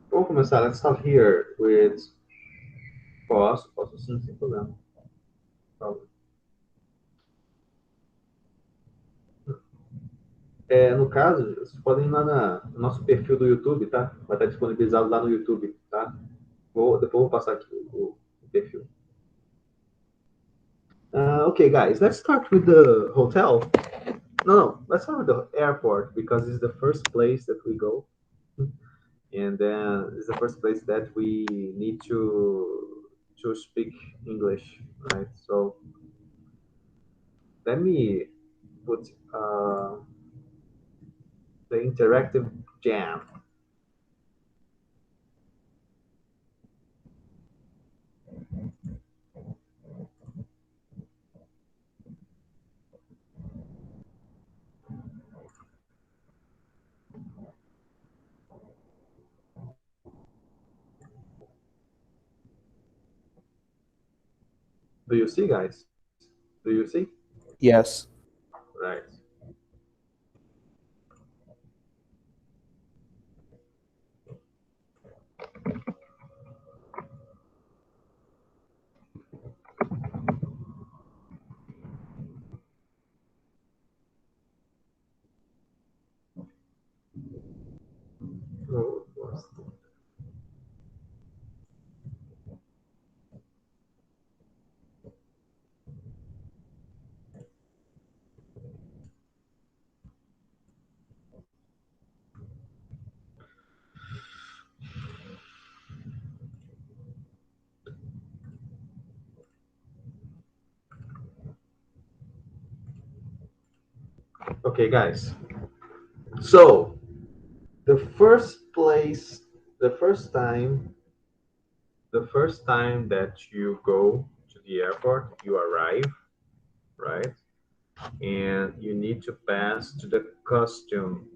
Vamos começar. Let's start here with. Posso sim, sem problema. No caso, vocês podem ir lá no nosso perfil do YouTube, tá? Vai estar disponibilizado lá no YouTube, tá? Depois eu vou passar aqui o perfil. Okay, guys, let's start with the hotel. No, let's start with the airport because it's the first place that we go, and then it's the first place that we need to speak English, right? So let me put the interactive jam. Do you see, guys? Do you see? Yes. Right. Oh, okay, guys. So the first place, the first time, the first time that you go to the airport, you arrive, right? And you need to pass to the costume.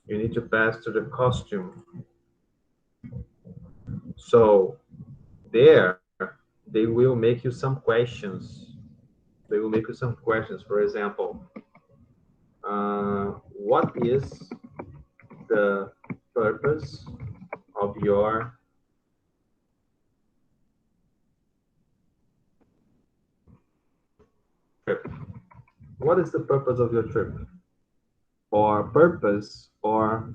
You need to pass to the costume. So there, they will make you some questions. They will make you some questions. For example, what is the purpose of your trip? What is the purpose of your trip? Or purpose or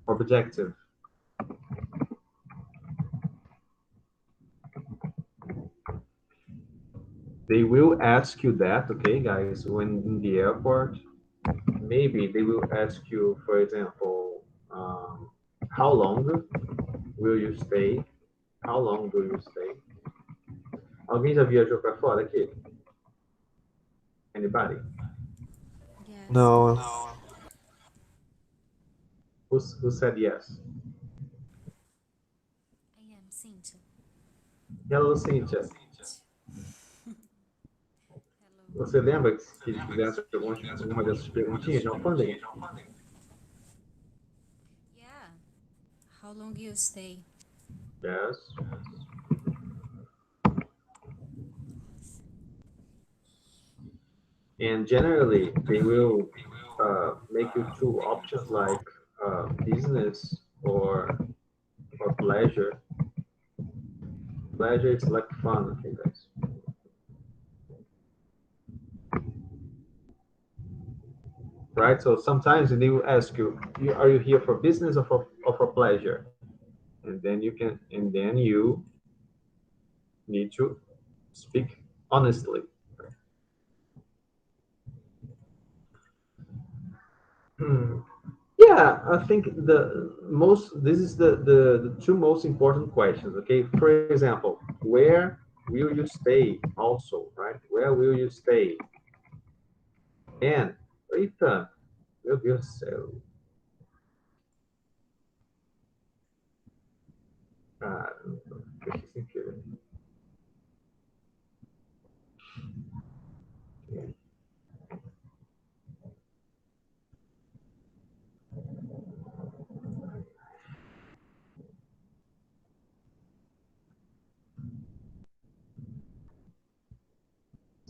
objective? They will ask you that, okay, guys, when in the airport. Maybe they will ask you, for example, how long will you stay? How long do you stay? Alguém já viajou para fora aqui? Anybody? Yes, No. guys. Who said yes? I am Cynthia. Hello, Cynthia. Hello. Você lembra que fizesse alguma dessas perguntinhas na alfândega? Yeah. How long you stay? Yes. And generally, they will make you two options like business or pleasure. Pleasure is like fun, okay, guys. Right? So sometimes they will ask you, are you here for business or for pleasure? And then you need to speak honestly. Hmm. Yeah, I think this is the two most important questions. Okay, for example, where will you stay? Also, right? Where will you stay? And eita, meu Deus do céu, cara, fechei sem querer.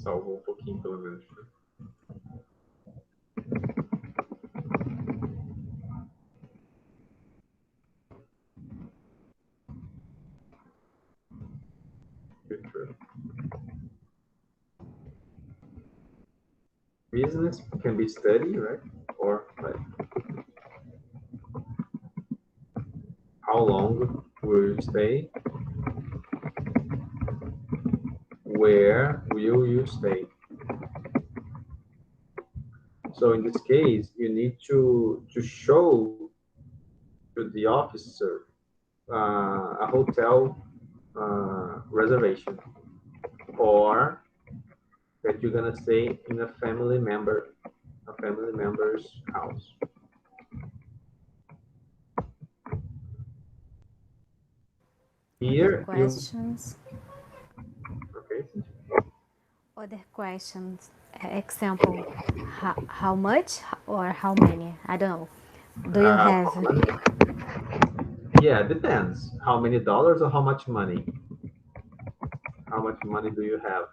Salvou um pouquinho, pelo menos. Future. Business can be study, right? Or like, how long will you stay? Where will you stay? So in this case, you need to show to the officer a hotel reservation, or that you're gonna stay in a family member's house. Other Here you questions? okay. Other questions. Example, how much or how many? I don't know. Do you How have? many? Yeah, depends. How many dollars or how much money? How much money do you have?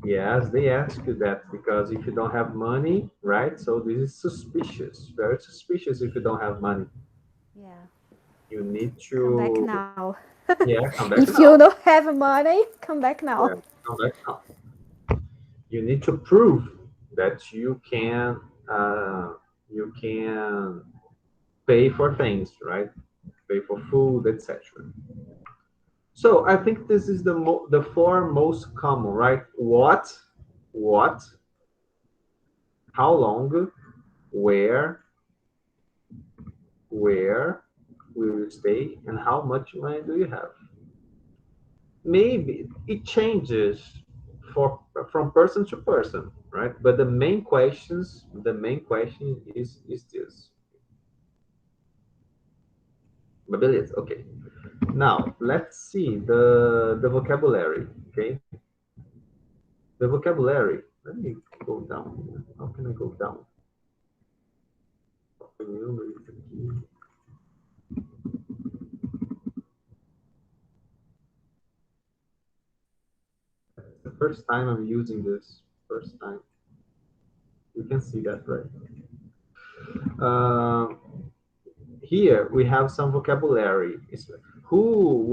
Yes, they ask you that because if you don't have money, right? So this is suspicious, very suspicious if you don't have money. Yeah. You need Come back to, now. yeah, come back If you now. don't have money, come back Yeah, now. come back now. You need to prove that uh, you can pay for things, right? Pay for food, etc. So I think this is the four most common, right? What, how long, where, where will you stay, and how much money do you have? Maybe it changes for from person to person, right? But the main question is this. But beleza, okay. Now let's see the vocabulary. Okay, the vocabulary. Let me go down. How can I go down? The first time I'm using this. First time. You can see that, right? Uh, Here we have some vocabulary. Who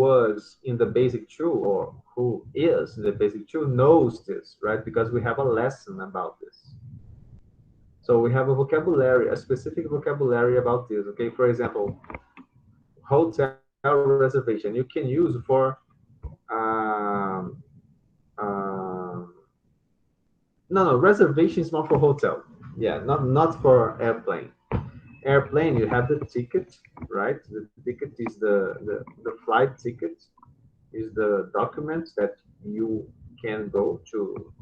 was in the basic two or who is in the basic two knows this, right? Because we have a lesson about this. So we have a vocabulary, a specific vocabulary about this. Okay, for example, hotel reservation. You can use for um, um, no, reservation is not for hotel. Yeah, not for airplane. Airplane, you have the ticket, right? The ticket is the flight ticket is the document that you can go to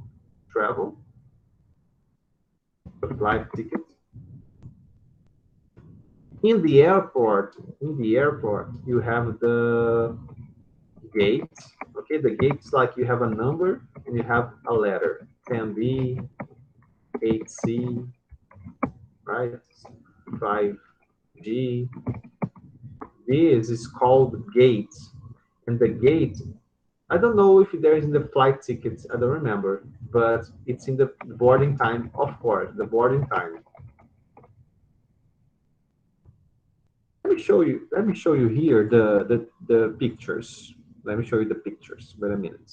travel, the flight ticket. In the airport, you have the gate. Okay, the gate's like you have a number and you have a letter. 10B, 8C, right? 5G. This is called gate. And the gate, I don't know if there is in the flight tickets, I don't remember, but it's in the boarding time, of course, the boarding time. Let me show you here the pictures. Let me show you the pictures. Wait a minute.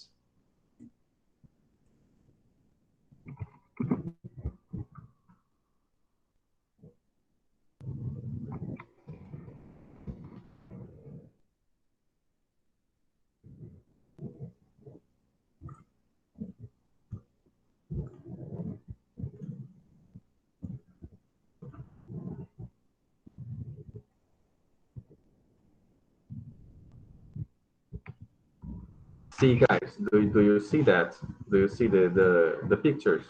See, guys, do you see that? Do you see the pictures?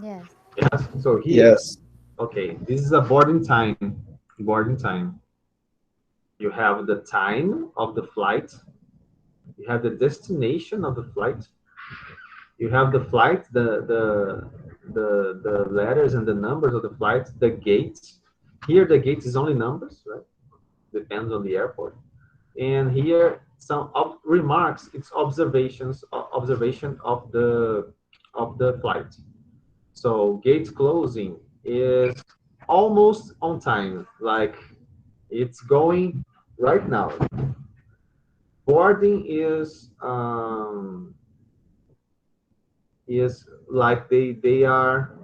Yes. Yes. So here, Yes. okay, this is a boarding time. Boarding time. You have the time of the flight. You have the destination of the flight. You have the flight, the letters and the numbers of the flight, the gates. Here, the gates is only numbers, right? Depends on the airport. And here some remarks, it's observations, observation of the flight. So gate closing is almost on time, like it's going right now. Boarding is like they are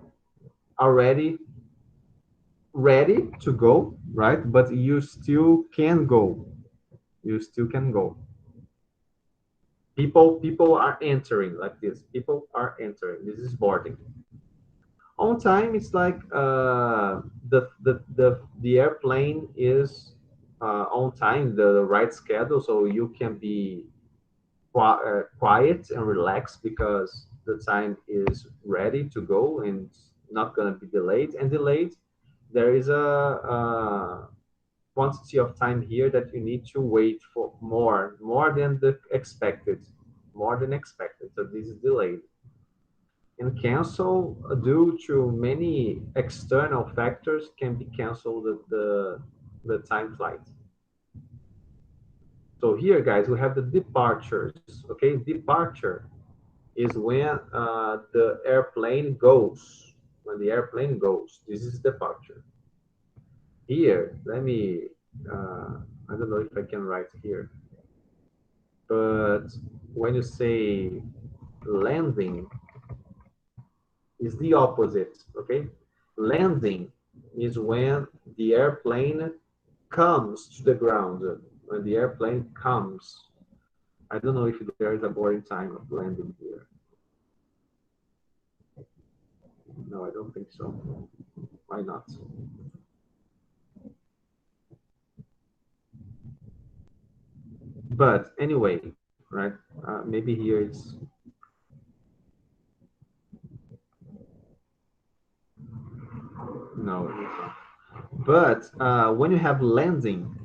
already ready to go, right? But you still can go. You still can go. People are entering like this. People are entering. This is boarding. On time, it's like the airplane is on time, the right schedule, so you can be quiet and relaxed because the time is ready to go and it's not going to be delayed. And delayed, there is a quantity of time here that you need to wait for more than the expected, more than expected. So this is delayed and cancel due to many external factors can be canceled the time flight. So here, guys, we have the departures. Okay, departure is when the airplane goes. When the airplane goes, this is departure. Here, let me. I don't know if I can write here, but when you say landing, is the opposite. Okay, landing is when the airplane comes to the ground. When the airplane comes, I don't know if there is a boarding time of landing here. No, I don't think so. Why not? But anyway, right? Maybe here it's no. But when you have landing,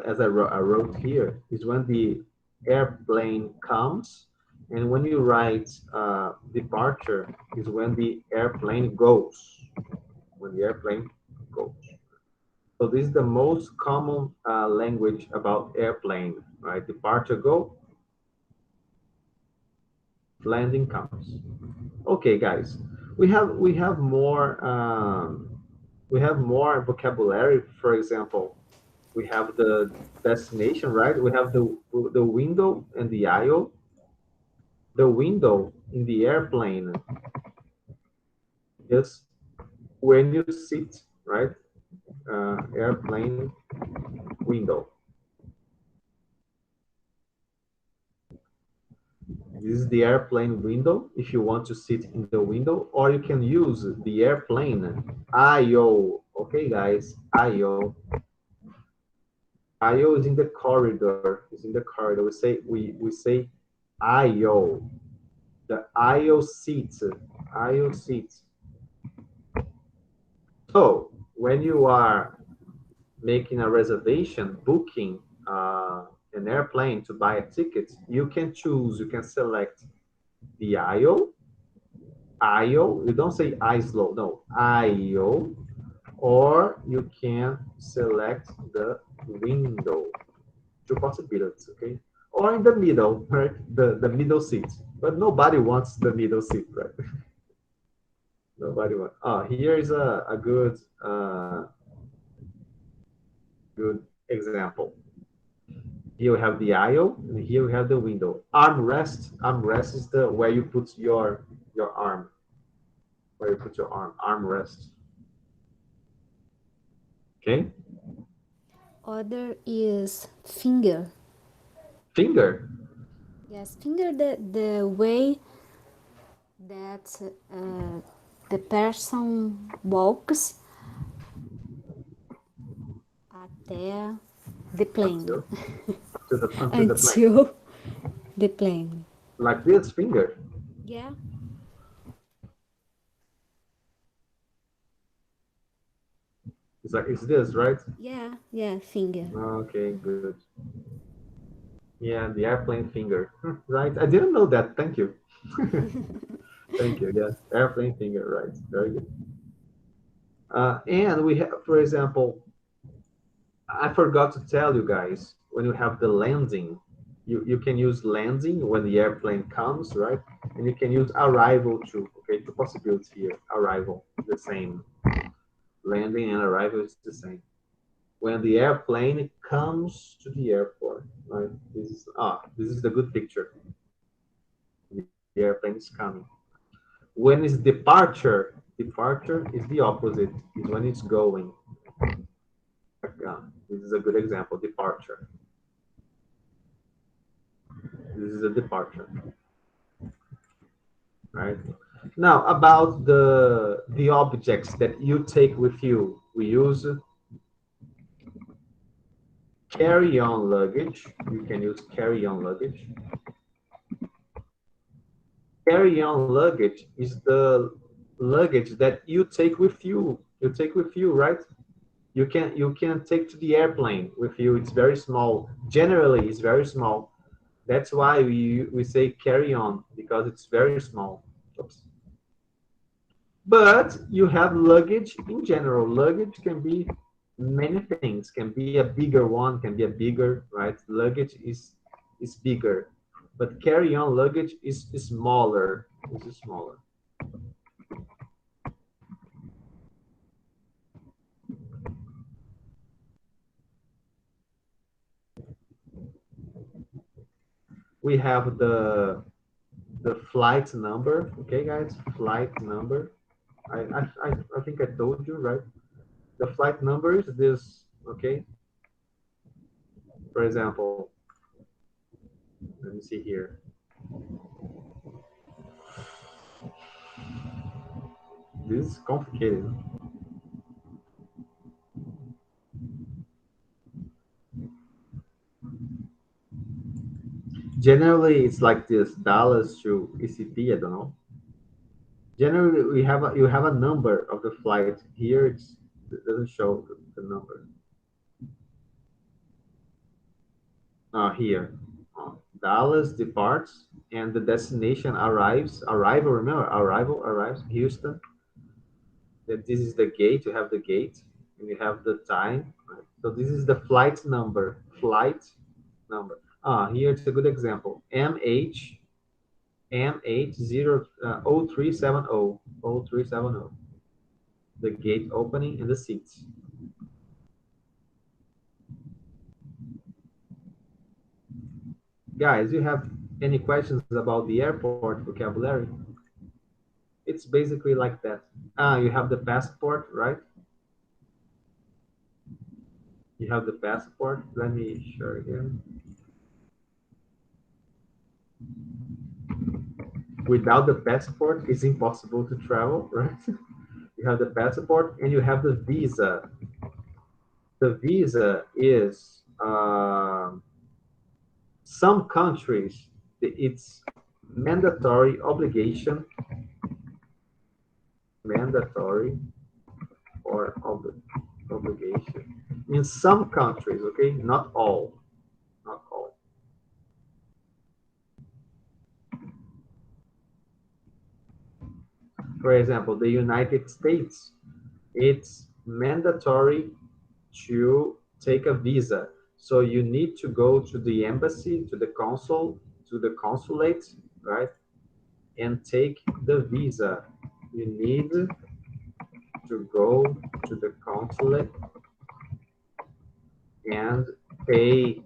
as I wrote here, is when the airplane comes, and when you write departure, is when the airplane goes. When the airplane goes. So this is the most common language about airplane, right? Departure go, landing comes. Okay, guys, we have more vocabulary. For example, we have the destination, right? We have the window and the aisle. The window in the airplane is when you sit, right? Airplane window. This is the airplane window if you want to sit in the window, or you can use the airplane IO. Okay, guys, IO. IO is in the corridor. Is in the corridor. We say IO. The IO seat. IO seat. So when you are making a reservation, booking an airplane to buy a ticket, you can choose. You can select the aisle. You don't say I slow, no, aisle, or you can select the window. Two possibilities, okay? Or in the middle, right? The middle seat. But nobody wants the middle seat, right? Nobody wants. Oh, here is a good good example. Here we have the aisle, and here we have the window. Armrest. Armrest is the where you put your arm. Where you put your arm. Armrest. Okay. Other is finger. Finger. Yes, finger, the way that the person walks até the plane. Until until the plane. Until the plane. Like this finger. Yeah, It's like it's this, right? yeah, yeah, finger. Okay, good. Yeah, the airplane finger. Right. I didn't know that. Thank you. Thank you. Yes, airplane finger. Right. Very good. And we have, for example, I forgot to tell you guys when you have the landing. You can use landing when the airplane comes, right? And you can use arrival too. Okay, two possibilities here. Arrival, the same. Landing and arrival is the same. When the airplane comes to the airport, right? This is the good picture. The airplane is coming. When is departure? Departure is the opposite. Is when it's going. This is a good example. Departure. This is a departure, right? Now about the objects that you take with you, we use carry-on luggage. You can use carry-on luggage. Carry-on luggage is the luggage that you take with you. You take with you, right? You can take to the airplane with you. It's very small. Generally, it's very small. That's why we say carry-on because it's very small. Oops. But you have luggage in general. Luggage can be many things. Can be a bigger one, can be a bigger, right? Luggage is bigger, but carry-on luggage is smaller. Is smaller. We have the flight number. Okay, guys, flight number. I think I told you, right? The flight number is this. Okay, for example, let me see here. This is complicated. Generally, it's like this: Dallas to ECP. I don't know. Generally, you have a number of the flight. Here, it doesn't show the number. Here, Dallas departs and the destination arrives. Arrival, remember, arrival arrives Houston. That this is the gate. You have the gate, and you have the time. Right? So this is the flight number. Flight number. Here it's a good example. MH 0370. The gate opening and the seats. Guys, you have any questions about the airport vocabulary? It's basically like that. You have the passport, right? You have the passport. Let me show again. Without the passport, it's impossible to travel, right? You have the passport and you have the visa. The visa is some countries, it's mandatory obligation, mandatory or obligation in some countries, okay? Not all, not all. For example, the United States, it's mandatory to take a visa. So you need to go to the embassy, to the consul, to the consulate, right? And take the visa. You need to go to the consulate and pay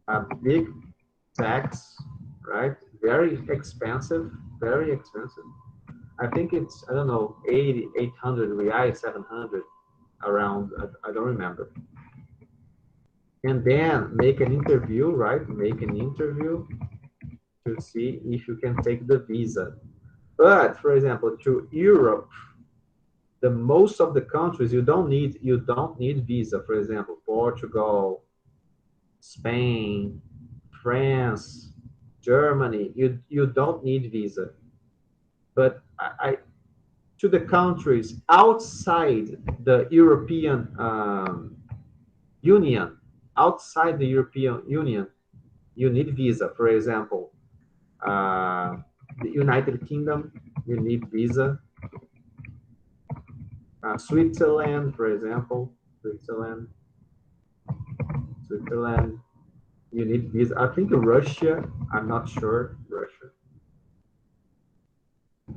a big tax, right? Very expensive, very expensive. I think it's, I don't know, 80, 800 reais, 700 around, I don't remember. And then make an interview, right? Make an interview to see if you can take the visa. But for example, to Europe, the most of the countries you don't need visa. For example, Portugal, Spain, France, Germany, you don't need visa. But to the countries outside the European Union, outside the European Union, you need visa. For example, uh, the United Kingdom, you need visa. Switzerland, for example, Switzerland, You need visa. I think Russia. I'm not sure. Russia,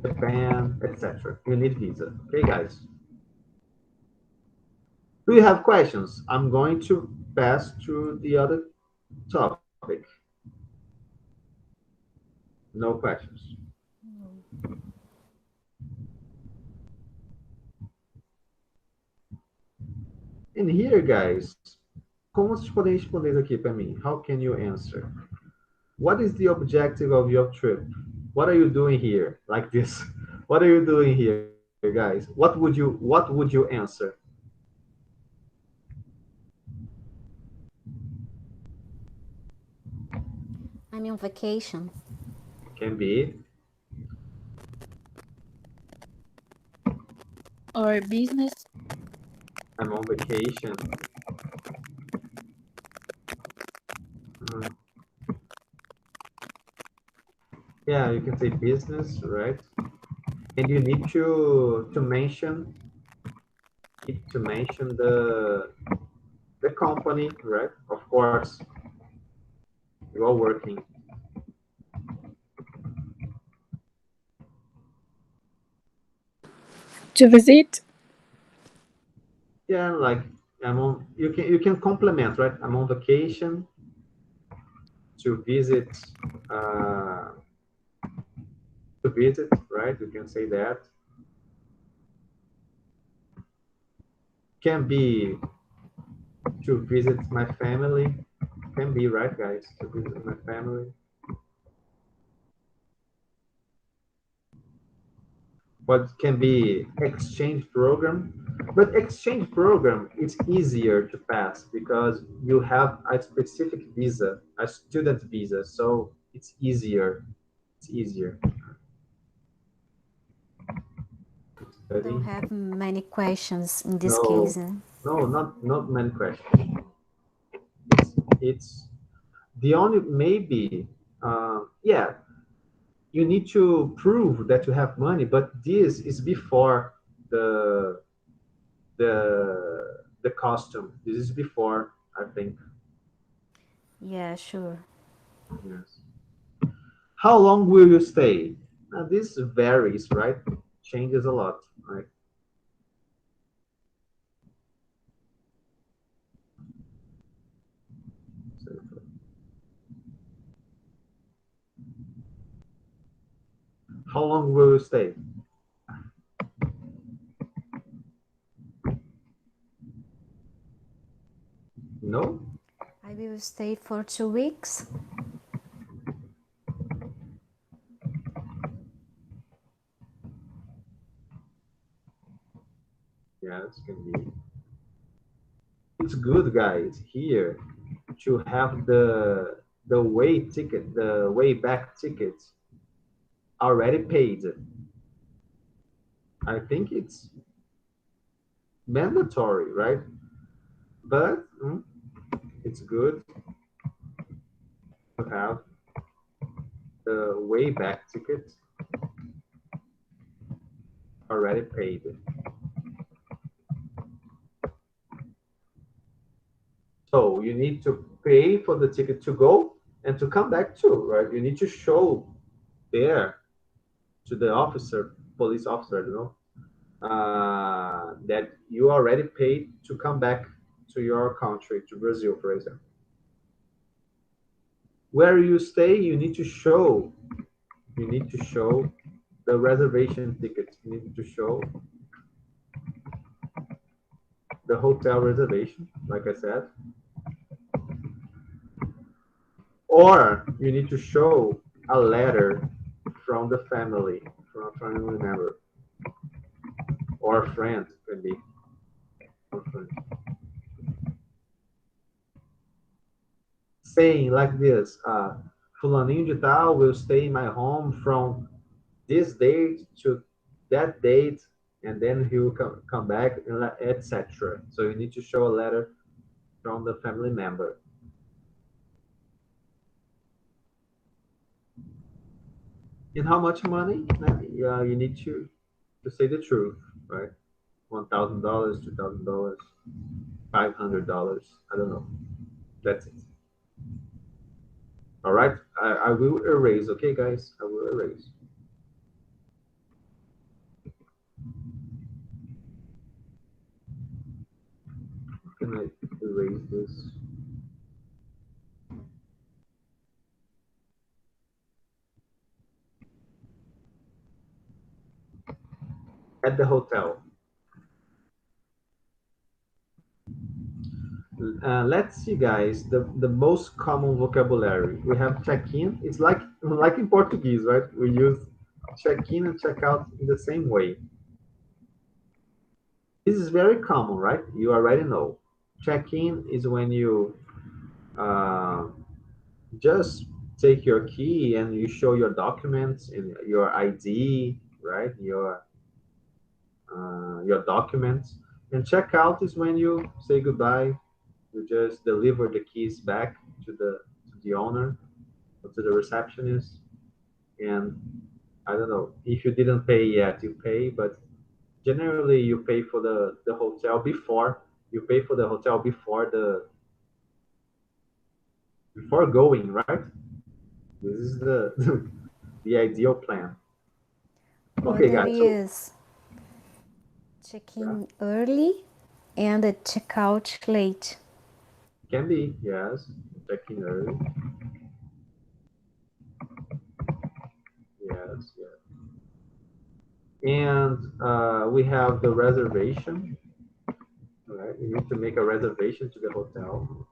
Japan, etc. You need visa. Okay, guys. Do you have questions? I'm going to pass to the other topic. No questions. And here, guys, como vocês podem responder isso aqui para mim? How can you answer? What is the objective of your trip? What are you doing here? Like this. What are you doing here, guys? What would you answer? I'm on vacation. Can be Or business. I'm on vacation. Mm, yeah, you can say business, right? And you need to mention the company, right? Of course, you are working. To visit. Yeah, like you can complement, right? I'm on vacation to visit uh, right? You can say that. Can be to visit my family. Can be right, guys, to visit my family. What can be exchange program, but exchange program is easier to pass because you have a specific visa, a student visa, so it's easier. It's easier. Don't Study. have many questions in this No, case. Eh? no, not many questions. It's the only maybe. Yeah, you need to prove that you have money, but this is before the the costume. This is before, I think. Yeah, sure. Yes. How long will you stay? Now this varies, right? Changes a lot, right? So, how long will you stay? No? I will stay for 2 weeks. Yes, can be. It's good, guys, here to have the way back ticket already paid. I think it's mandatory, right? But it's good to have the way back ticket already paid. So you need to pay for the ticket to go and to come back too, right? You need to show there to the officer, police officer, that you already paid to come back to your country, to Brazil, for example. Where you stay, you need to show the reservation ticket. You need to show the hotel reservation, like I said, or you need to show a letter from the family, from a family member or a friend, could be or friend, saying like this: "Fulaninho de tal will stay in my home from this date to that date, and then he will come back, etc." So you need to show a letter from the family member. And how much money? Yeah, you need to say the truth, right? $1,000, $2,000, $500. I don't know. That's it. All right, I will erase. Okay, guys, I will erase. Can I erase this? At the hotel. Let's see, guys, the most common vocabulary. We have check-in. It's like in Portuguese, right? We use check-in and check-out in the same way. This is very common, right? You already know. Check-in is when you uh, just take your key and you show your documents and your ID, right? Your documents. And check-out is when you say goodbye. You just deliver the keys back to the owner or to the receptionist. And I don't know if you didn't pay yet, you pay, but generally you pay for the hotel before you pay for the hotel before going, right? This is the the ideal plan. Or Okay, there guys. So is yeah, check-in early and a check-out late. can be yes. Checking early. Yes, yes. And we have the reservation. Right, you need to make a reservation to the hotel.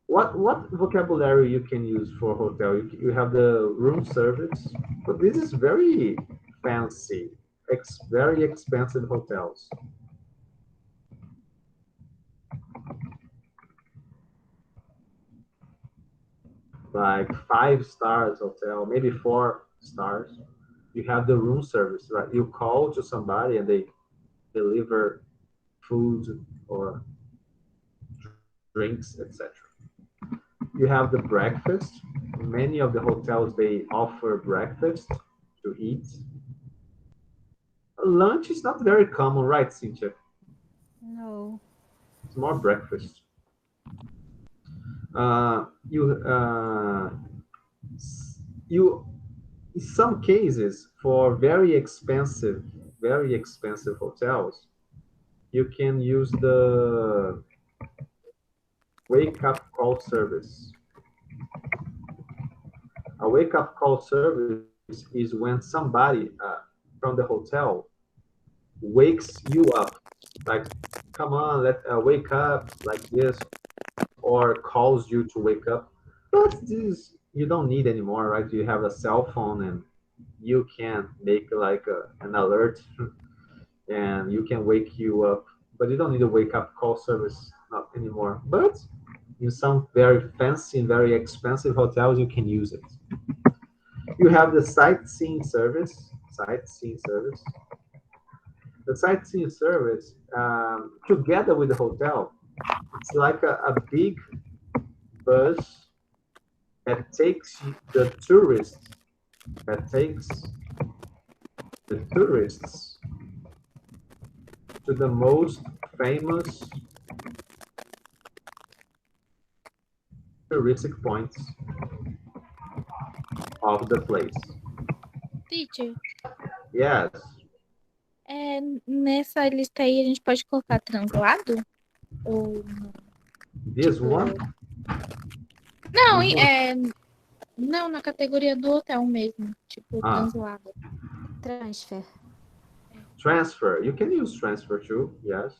What vocabulary you can use for hotel? You have the room service, but this is very fancy, very expensive hotels, like 5 stars hotel, maybe 4 stars. You have the room service, right? You call to somebody and they deliver food or drinks, etc. You have the breakfast. Many of the hotels they offer breakfast to eat. Lunch is not very common, right, Cynthia? No. It's more breakfast. You you in some cases for very expensive hotels, you can use the wake up call service. A wake up call service is when somebody from the hotel wakes you up, like come on, let wake up like this, or calls you to wake up. But this you don't need anymore, right? You have a cell phone and you can make like an alert and you can wake you up, but you don't need a wake up call service not anymore. But in some very fancy and very expensive hotels, you can use it. You have the sightseeing service. Sightseeing service. The sightseeing service, together with the hotel, it's like a big bus that takes the tourists that takes the tourists to the most famous touristic points of the place. Teacher, Yes, nessa lista aí a gente pode colocar translado? Ou não? this one, Tipo, não, this one. não na categoria do hotel mesmo. Tipo, Ah, translado. Transfer. transfer. You can use transfer too. Yes,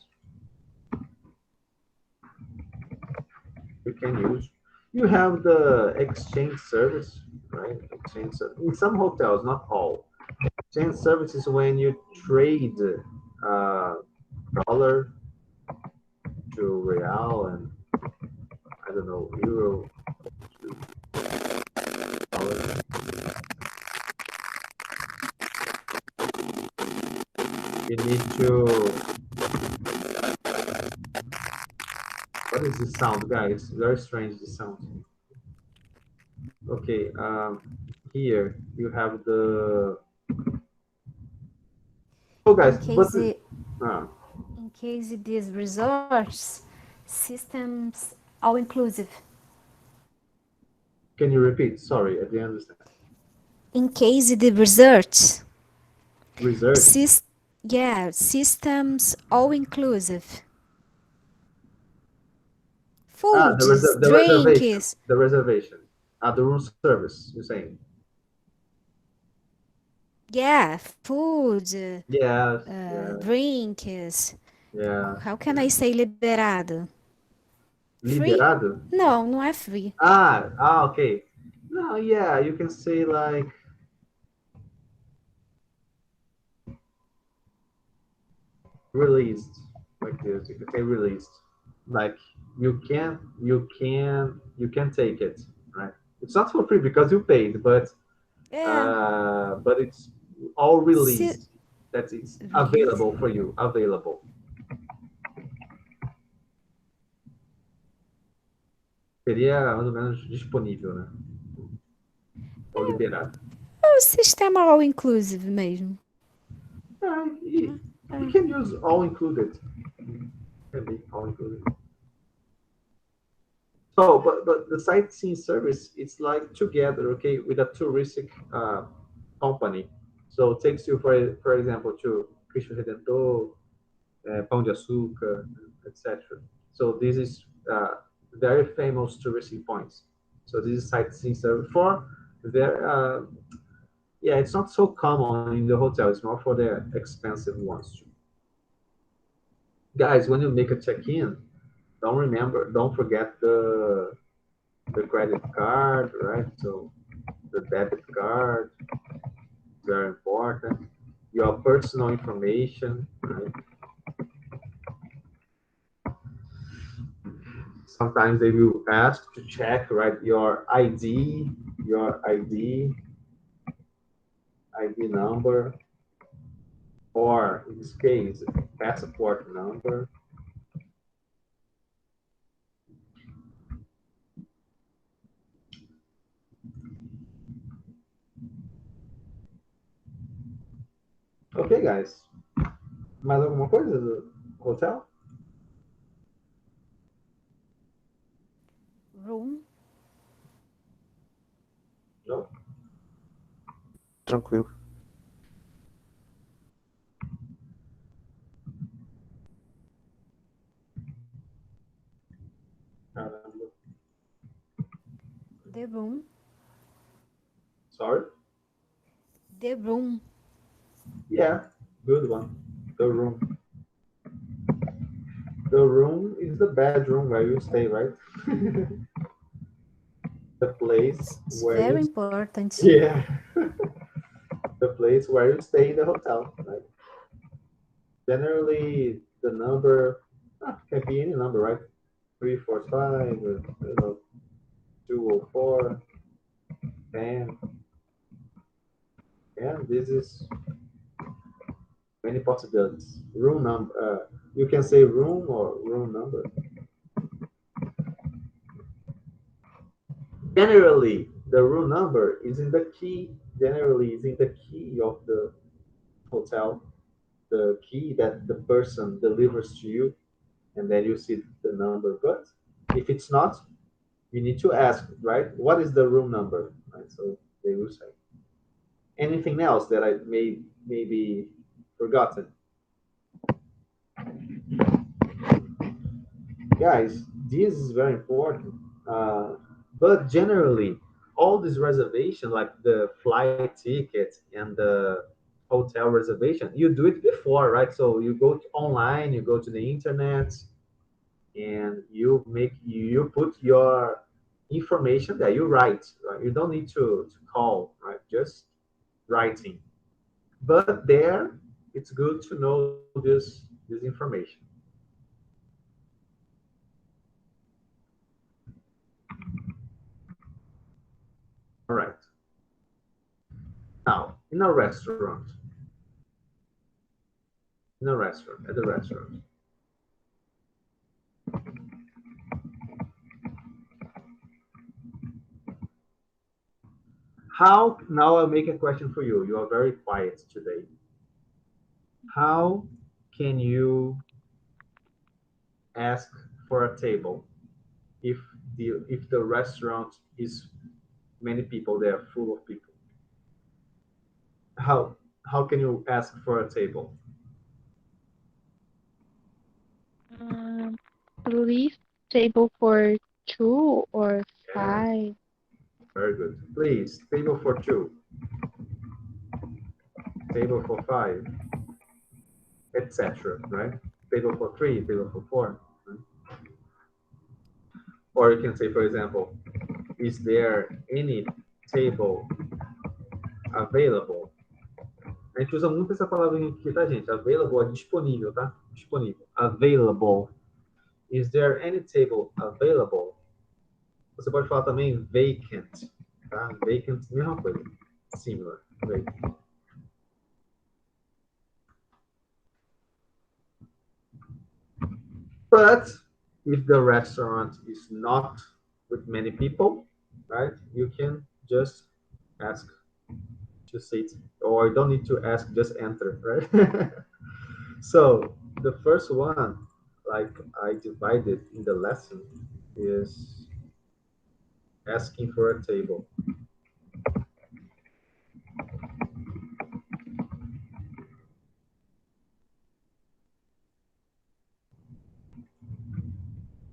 you can use. You have the exchange service, right? Exchange service. In some hotels, not all. Exchange service is when you trade uh, dollar to real and I don't know euro to dollar. You need to. What is this sound, guys? Very strange. This sound. Okay. Here you have the. Oh, In guys, but case uh, in case these resorts systems all inclusive. Can you repeat? Sorry, I didn't understand. In case the research, Research. sys- yeah, systems all inclusive. Ah, Foods, the reservation. drinks, The reservation. The room service. You're saying? yeah, food, Yes. Yeah. drinks. Yeah. How can Yeah. I say liberado? Free? Liberado. Não, não é free. Okay. No, yeah, you can say like released, like this. You can say released. Like you can take it, right? It's not for free because you paid, É, but it's all se, released. That it's release. available for you. Available. Seria mais ou menos disponível, né? Ou liberado. É o sistema all inclusive mesmo. Yeah, Né? you É. can use all included. Can be all included. So, but the sightseeing service it's like together, okay, with a touristic company. So it takes you for example to Cristo Redentor, Pão de Açúcar, etc. So this is very famous touristic points. So this is sightseeing service for their yeah, it's not so common in the hotel. It's more for the expensive ones. Guys, when you make a check-in, don't forget the credit card, right? So the debit card, very important. Your personal information, right? Sometimes they will ask to check, right, your ID number, or in this case, passport number. Ok, guys. Mais alguma coisa do hotel? Room. Não? Tranquilo. Caramba. The room. Sorry? The room. Yeah, good one. The room. The room is the bedroom where you stay, right? The place It's where very you important. yeah, the place where you stay in the hotel, right? Generally, the number can be any number, right? 345, or, 204, 10, and this is many possibilities. Room number, you can say room or room number. Generally, the room number is in the key. Generally, is in the key of the hotel, the key that the person delivers to you, and then you see the number. But if it's not, you need to ask, right? What is the room number? Right? So they will say. Anything else that I may be forgotten? Guys, this is very important. But generally, all this reservation, like the flight ticket and the hotel reservation, you do it before, right? So you go online, you go to the internet, and you put your information there. You write, right? You don't need to call, right? Just writing. But there, it's good to know this information. All right. Now, at the restaurant, how, now I'll make a question for you. You are very quiet today. How can you ask for a table if the restaurant is many people there, full of people. How how can you ask for a table? Um, Please table for two or Yeah, five. very good. Please, table for two, table for five, etc. Right? Table for three, table for four. Right? Or you can say, for example, is there any table available? A gente usa muito essa palavrinha aqui, tá, gente? Available é disponível, tá? Disponível. Available. Is there any table available? Você pode falar também vacant, tá? Vacant, mesma coisa. Similar. Vacant. But if the restaurant is not with many people, right, you can just ask to sit, or you don't need to ask, just enter, right? So the first one, like I divided in the lesson, is asking for a table.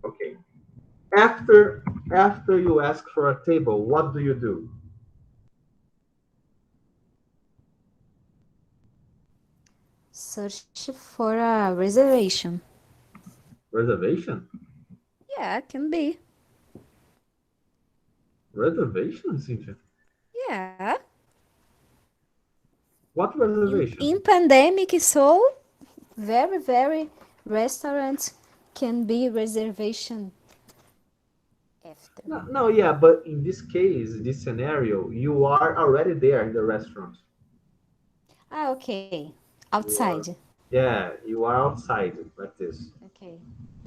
Okay. After you ask for a table, what do you do? Search for a reservation. Reservation? Yeah, can be. Reservation, Cynthia? Yeah. What In reservation? in pandemic, so very restaurants can be reservation after. No, no, yeah, but in this case, this scenario, you are already there in the restaurant. Ah, okay. You are, Outside. yeah, you are outside like this. Okay.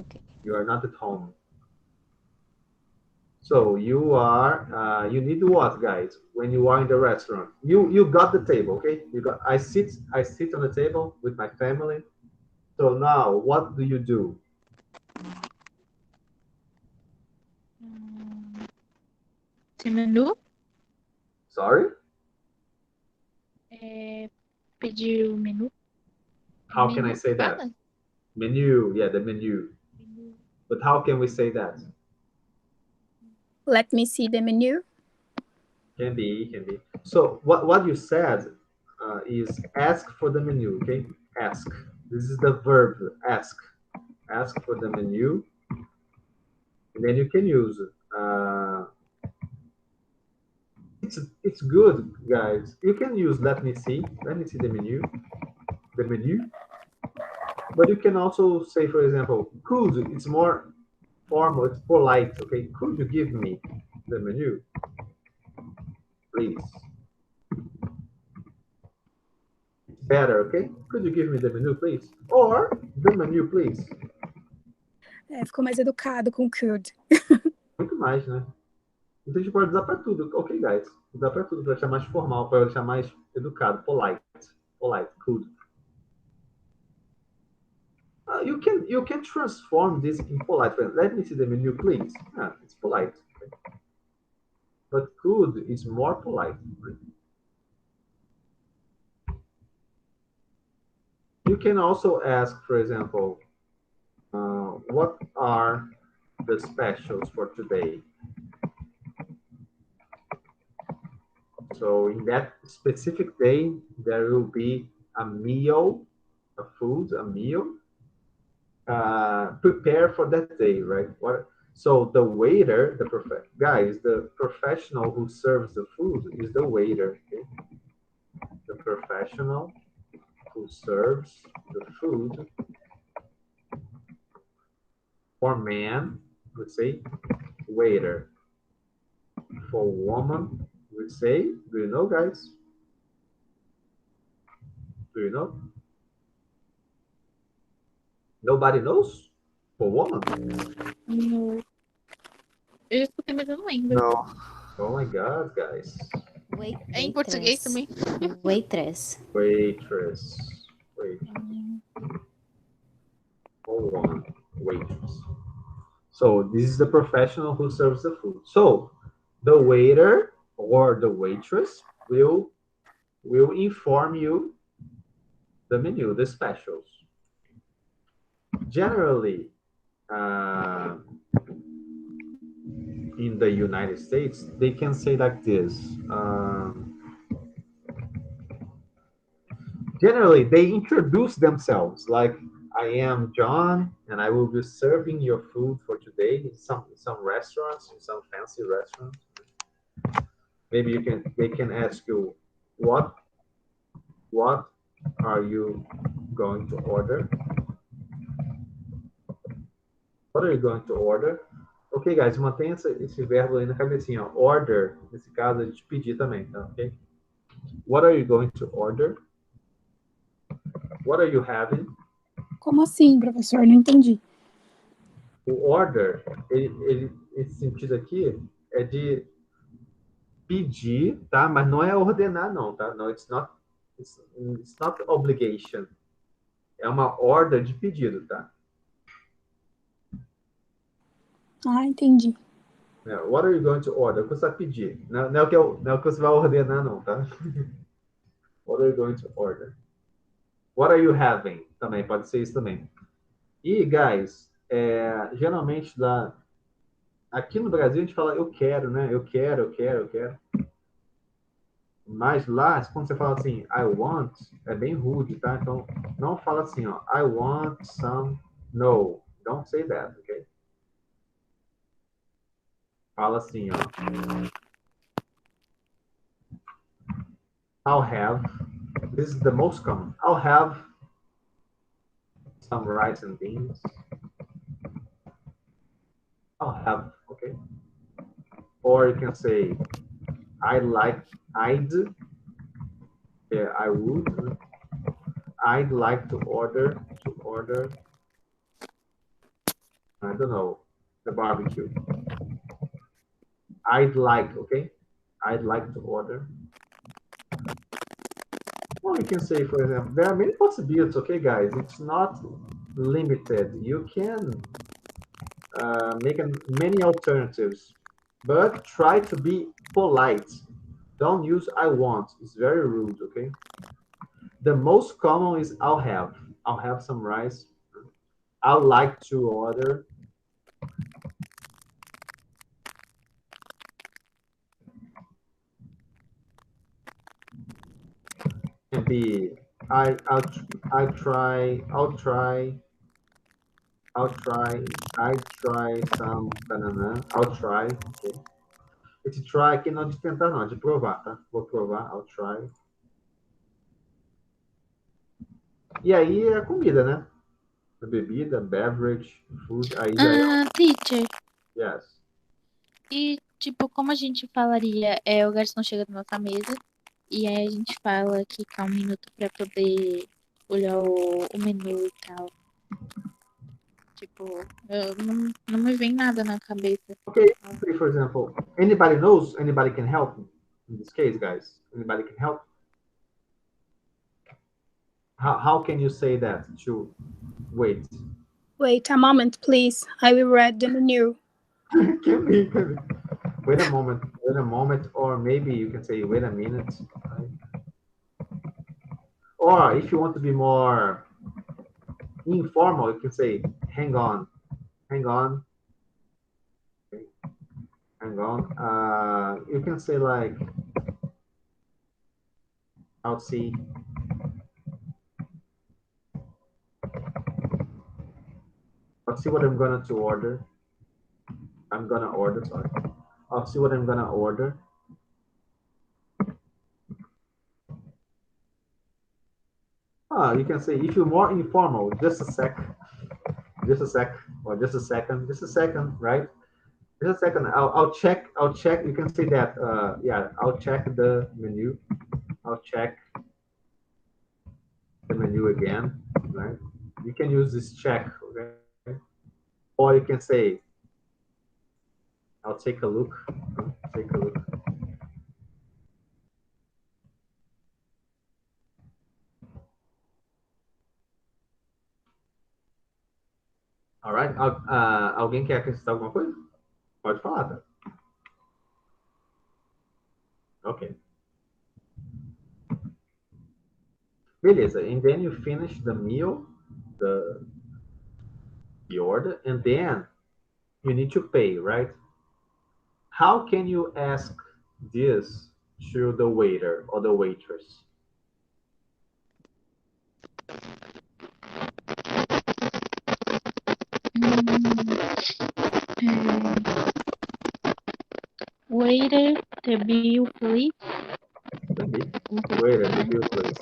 Okay. You are not at home. So you need what, guys? When you are in the restaurant, you got the table, okay? You got. I sit on the table with my family. So now, what do you do? Hum, Esse menu Sorry, é pedir o menu. how can I Menu que say that? fala? Menu, yeah, the menu. Menu. But how can we say that? Let me see the menu. Can be, can be. So what you said is ask for the menu, okay? Ask. This is the verb ask. Ask for the menu, and then you can use. Uh, it's good, guys. You can use let me see. Let me see the menu. The menu. But you can also say, for example, could. It's more formal. It's polite. Okay. Could you give me the menu, please? Better. Okay. Could you give me the menu, please? Or the menu, please. É, ficou mais educado com could. Muito mais, né? Então a gente pode usar para tudo. Ok, guys. Usar para tudo, para deixar mais formal, para deixar mais educado, polite. Polite, could. You can transform this in polite. Let me see the menu, please. Yeah, it's polite. But could is more polite. You can also ask, for example, what are the specials for today? So in that specific day, there will be a meal, a food, a meal prepare for that day, right? What? So the waiter, guys, the professional who serves the food is the waiter. Okay? The professional who serves the food for man would say waiter. For woman would say, do you know, guys? Do you know? Nobody knows? For woman? No. Eu já escutei, mas eu não lembro. No. Oh my God, guys. É em português também. Waitress. Waitress. Wait. Hum, For woman. Waitress. So this is the professional who serves the food. So the waiter or the waitress will inform you the menu, the specials. Generally, uh, in the United States, they can say like this. Generally, they introduce themselves like, I am John, and I will be serving your food for today in some restaurants, in some fancy restaurants. Maybe they can ask you, what what are you going to order? What are you going to order? Ok, guys, mantenha esse verbo aí na cabecinha. Ó. Order, nesse caso, é de pedir também, tá? Ok? What are you going to order? What are you having? Como assim, professor? Não entendi. O order, esse sentido aqui é de pedir, tá? Mas não é ordenar, não, tá? No, it's not obligation. É uma order de pedido, tá? Ah, entendi. What are you going to order? O que você vai pedir? Não é o que, não é o que você vai ordenar, não, tá? What are you going to order? What are you having? Também, pode ser isso também. E, guys, geralmente aqui no Brasil a gente fala eu quero, né? Eu quero, eu quero, eu quero. Mas lá, quando você fala assim, I want, é bem rude, tá? Então, não fala assim, ó, I want some. No, don't say that, ok? Fala assim, ó, I'll have. This is the most common. I'll have some rice and beans. I'll have, okay? Or you can say, I'd, I would, I'd like to order, I don't know, the barbecue. I'd like, okay? I'd like to order. Or you can say, for example, there are many possibilities, okay, guys? It's not limited. You can make many alternatives, but try to be polite. Don't use I want. It's very rude, okay? The most common is I'll have. I'll have some rice. I'd like to order. And be I'll try some banana. I'll try, okay? Esse try aqui não é de tentar, não, é de provar, tá? Vou provar, I'll try. E aí é a comida, né? A bebida, beverage, food, aí já é. Teacher, Yes. e tipo, como a gente falaria, o garçom chega na nossa mesa e aí a gente fala que quer um minuto pra poder olhar o menu e tal. Tipo, não me vem nada na cabeça. Okay, say for example, anybody knows, anybody can help in this case, guys. Anybody can help. How can you say that to wait? Wait a moment, please. I will read the menu. Can be. Wait a moment, or maybe you can say wait a minute. Right? Or if you want to be more informal, you can say hang on, hang on, okay. Hang on. You can say like I'll see. I'll see what I'm gonna to order. I'm gonna order, sorry. I'll see what I'm gonna order. You can say if you're more informal, just a sec, just a sec, or just a second, right? Just a second. I'll check. I'll check. You can say that. Yeah, I'll check the menu. I'll check the menu again, right? You can use this check, okay? Or you can say, I'll take a look. Take a look. Alright? Alguém quer acrescentar alguma coisa? Pode falar, tá? Okay, beleza. And then you finish the meal, the the order, and then you need to pay, right? How can you ask this to the waiter or the waitress? Mm, waiter, the bill, please, The bill. Waiter, the bill, please.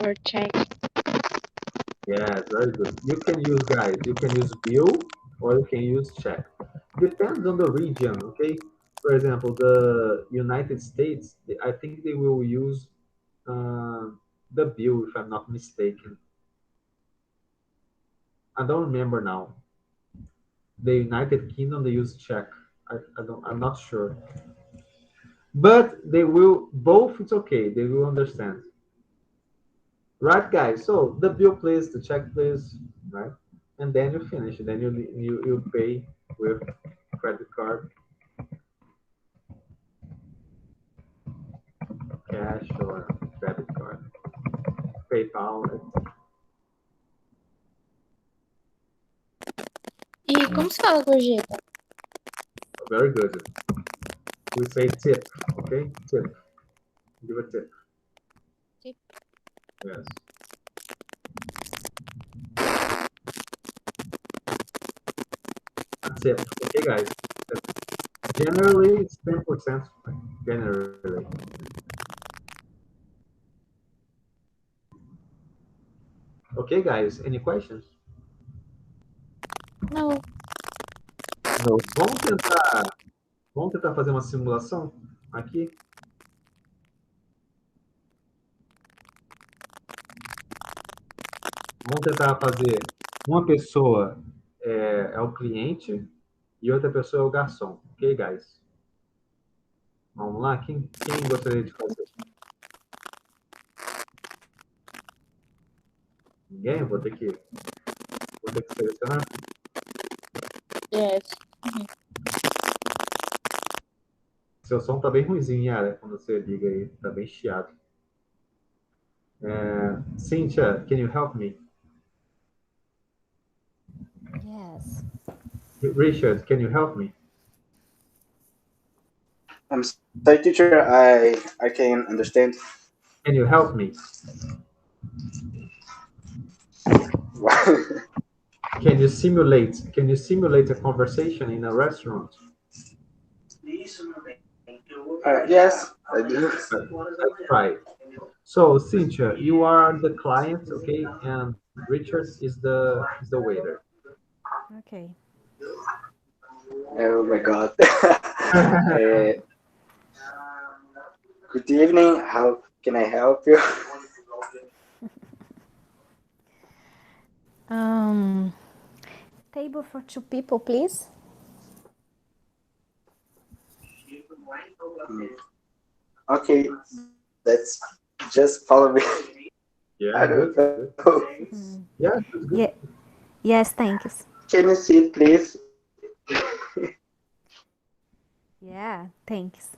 or check. Yes, very good. You can use, guys, you can use bill or you can use check. Depends on the region, okay? For example, the United States, I think they will use uh, the bill, if I'm not mistaken. I don't remember now. The United Kingdom, they use check. I'm not sure. But they will, both, it's okay. They will understand. Right, guys? So the bill, please, the check, please, right? And then you finish. Then you pay with credit card, cash, or debit card, PayPal. E como se fala gorjeta? Very good. We say tip, okay? Tip. Give a tip. Tip. Yes. A tip. Okay, guys. Generally, it's 10%. Generally. Okay, guys. Any questions? Não. Não. Vamos tentar fazer uma simulação aqui. Vamos tentar fazer. Uma pessoa é o cliente e outra pessoa é o garçom. Ok, guys? Vamos lá? Quem gostaria de fazer? Ninguém? Vou ter que selecionar. Yes. Seu som tá bem ruimzinho, Yara, quando você liga aí. Tá bem chiado. Cynthia, can you help me? Yes. Richard, can you help me? I'm sorry, teacher. I can understand. Can you help me? Can you simulate a conversation in a restaurant? Yes, I do. Let's try. So, Cynthia, you are the client, okay, and Richard is the waiter. Okay. Oh my God. Good evening. How can I help you? Um, Table for two people, please. Okay, let's just follow me. Yeah, I good, don't know. good. Yeah, that's good. Yeah. Yes, thank you. Can you sit, please? Yeah, thanks.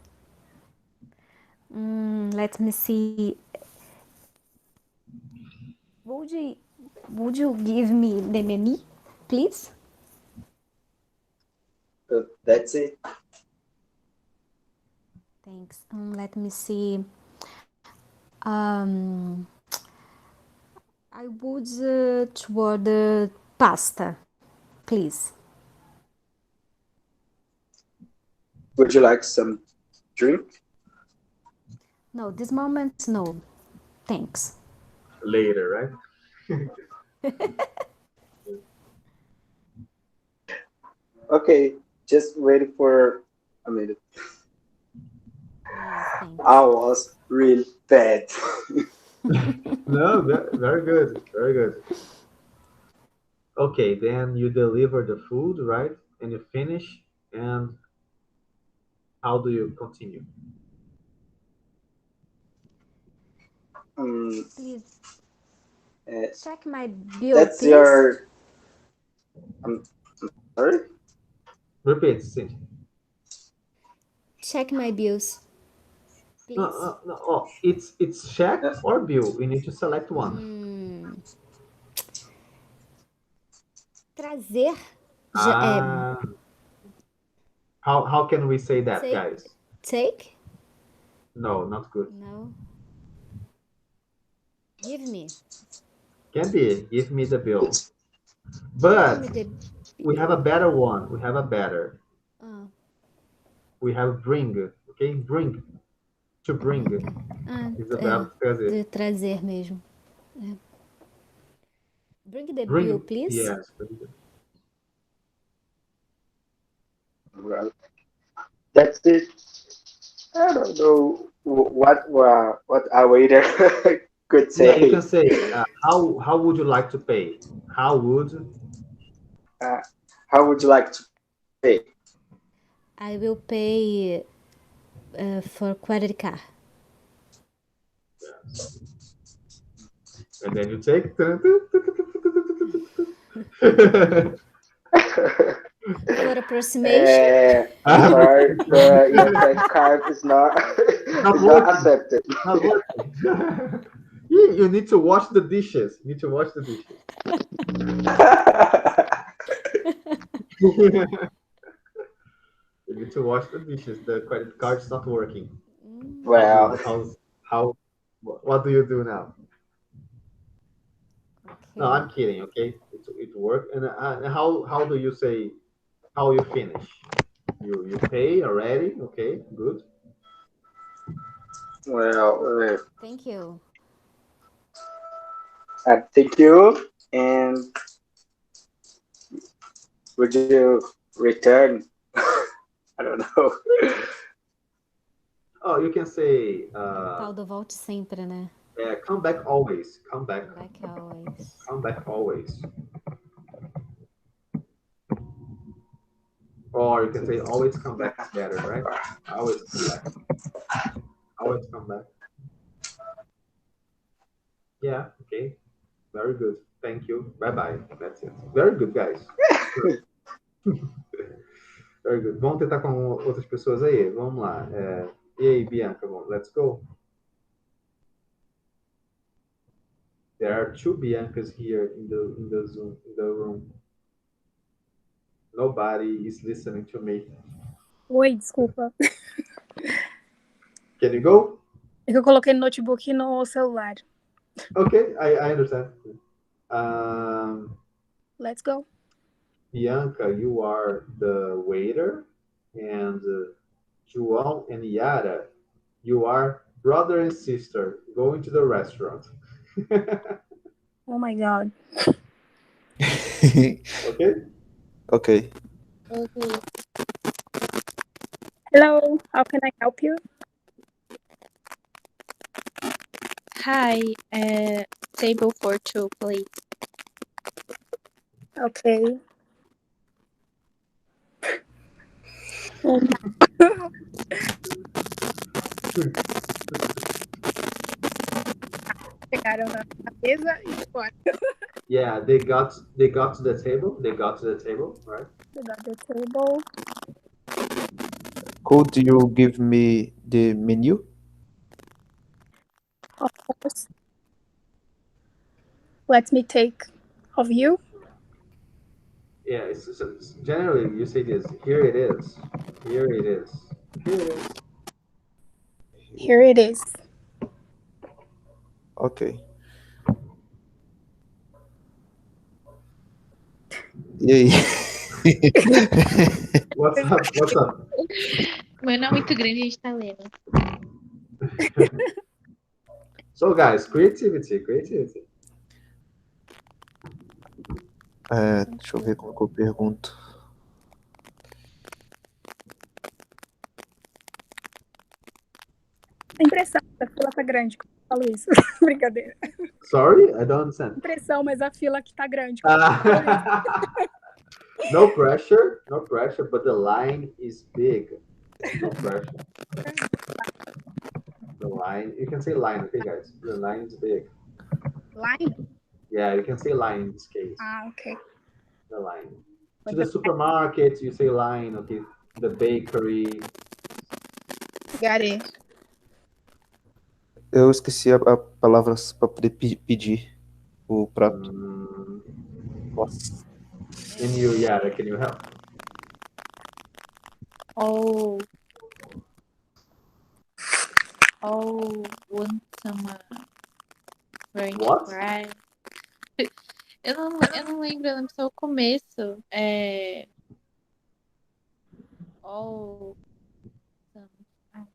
Let me see. Would you would you give me the menu, please? That's it. Thanks. Let me see. Um, I would to order pasta, please. Would you like some drink? No, this moment, no. Thanks. Later, right? Okay, just wait for a minute. Yes, thanks. I was real bad. No, very good, very good. Okay, then you deliver the food, right? And you finish, and how do you continue? Um, Please uh, check my bill, that's please. your. I'm sorry. Repeat, Cynthia. Check my bills. please. No. Oh, it's check or bill. You need to select one. Trazer Ah, how can we say that, guys? take? No, not good. No. Give me. Can be. Give me the bill. Give me But the we have a better one. We have a better. ah, We have bring. Okay, bring. To bring is the verb trazer. de trazer mesmo. É. Bring the bill, Bring. please. Yes. Well, that's it. I don't know what a waiter could Yeah, you can say. say how would you like to pay? How would Uh, how would you like to pay? I will pay for credit card. and then you take For approximation, Sorry, but your credit card is not not is not working. accepted. Not working. You need to wash the dishes. You need to wash the dishes. You need to wash the dishes. The credit card's not working. Well, How what do you do now? No, okay. I'm kidding. Okay, it worked. And how do you say how you finish? You pay already. Okay, good. well, Thank you. thank you. And would you return? I don't know. Oh, you can say Tal do volte sempre, né? come back always. Come back. Back always. Come back always. Or you can say always come back is better, right? Always come back. Always come back. Yeah. Okay. Very good. Thank you. Bye bye. That's it. Very good, guys. Very good. Vamos tentar com outras pessoas aí? Vamos lá. E aí, Bianca? Let's go. There are two Biancas here in the Zoom in the room. Nobody is listening to me. Oi, desculpa. Can you go? É que eu coloquei no notebook e no celular. Okay, I understand. Um, Let's go. Bianca, you are the waiter, and João and Yara, you are brother and sister going to the restaurant. Oh my god. Okay? Okay. Okay. Hello, how can I help you? Hi, table for two, please. Okay. Chegaram na mesa e fora. Yeah, they got to the table. They got to the table, right? They got the table. Could you give me the menu? Of course. Let me take of you. Yeah, it's generally you say this. Here it is. Here it is. Here it is. Here it is. Ok. E aí? What's up? What's up? Meu não é muito grande, a gente tá lendo. So guys, creativity. Deixa eu ver como que eu pergunto. Impressão, a fila tá grande quando eu falo isso. Brincadeira. Sorry, I don't understand. Impressão, mas a fila aqui tá grande quando eu falo isso. No pressure, but the line is big. No pressure. The line, you can say line, okay, guys? The line is big. Line? Yeah, you can say line in this case. Ah, okay. The line. To the supermarket, you say line, okay? The bakery. Got it. Eu esqueci a palavra para poder pedir o prato. Mm, Nossa. and you, Yara, can you help? Oh, want some French What? fries. Eu não lembro, eu lembro só o começo. Oh, some. Ah,